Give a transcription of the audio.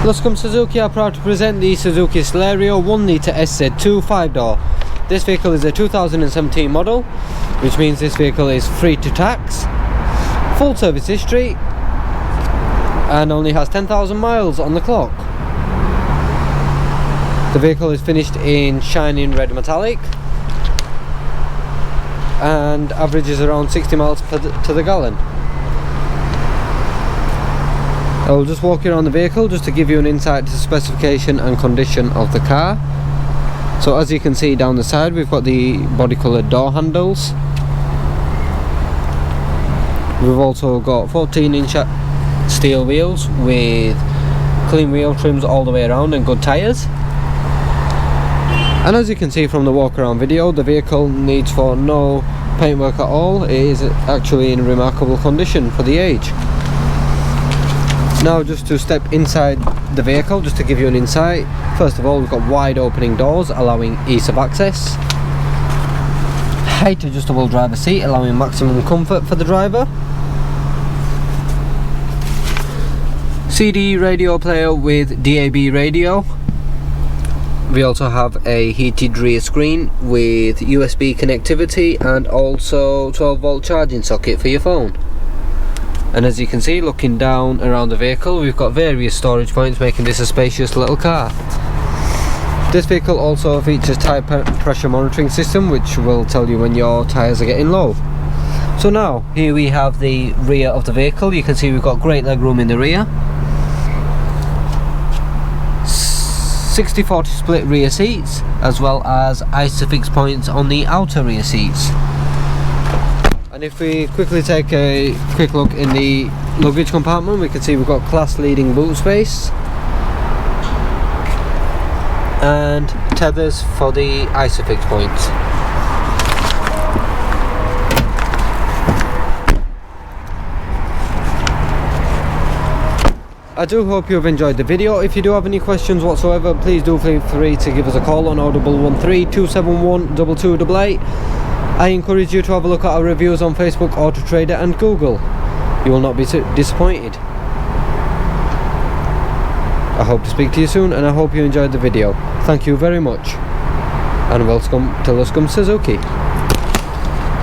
Luscombe Suzuki are proud to present the Suzuki Celerio 1 litre SZ2 5-door. This vehicle is a 2017 model, which means this vehicle is free to tax, full service history, and only has 10,000 miles on the clock. The vehicle is finished in shining red metallic and averages around 60 miles to the gallon. I will just walk you around the vehicle just to give you an insight to the specification and condition of the car. So as you can see down the side, we've got the body coloured door handles. We've also got 14-inch steel wheels with clean wheel trims all the way around and good tyres. And as you can see from the walk around video, the vehicle needs for no paintwork at all. It is actually in remarkable condition for the age. Now just to step inside the vehicle, just to give you an insight. First of all, we've got wide opening doors allowing ease of access. Height adjustable driver seat allowing maximum comfort for the driver. CD radio player with DAB radio. We also have a heated rear screen with USB connectivity and also 12-volt charging socket for your phone. And as you can see, looking down around the vehicle, we've got various storage points, making this a spacious little car. This vehicle also features tyre pressure monitoring system, which will tell you when your tyres are getting low. So now, here we have the rear of the vehicle. You can see we've got great leg room in the rear. 60-40 split rear seats, as well as ISOFIX points on the outer rear seats. And if we quickly take a quick look in the luggage compartment, we can see we've got class leading boot space and tethers for the ISOFIX points. I do hope you have enjoyed the video. If you do have any questions whatsoever, please do feel free to give us a call on 0113 271 2288. I encourage you to have a look at our reviews on Facebook, Auto Trader and Google. You will not be disappointed. I hope to speak to you soon, and I hope you enjoyed the video. Thank you very much, and welcome to Luscombe Suzuki.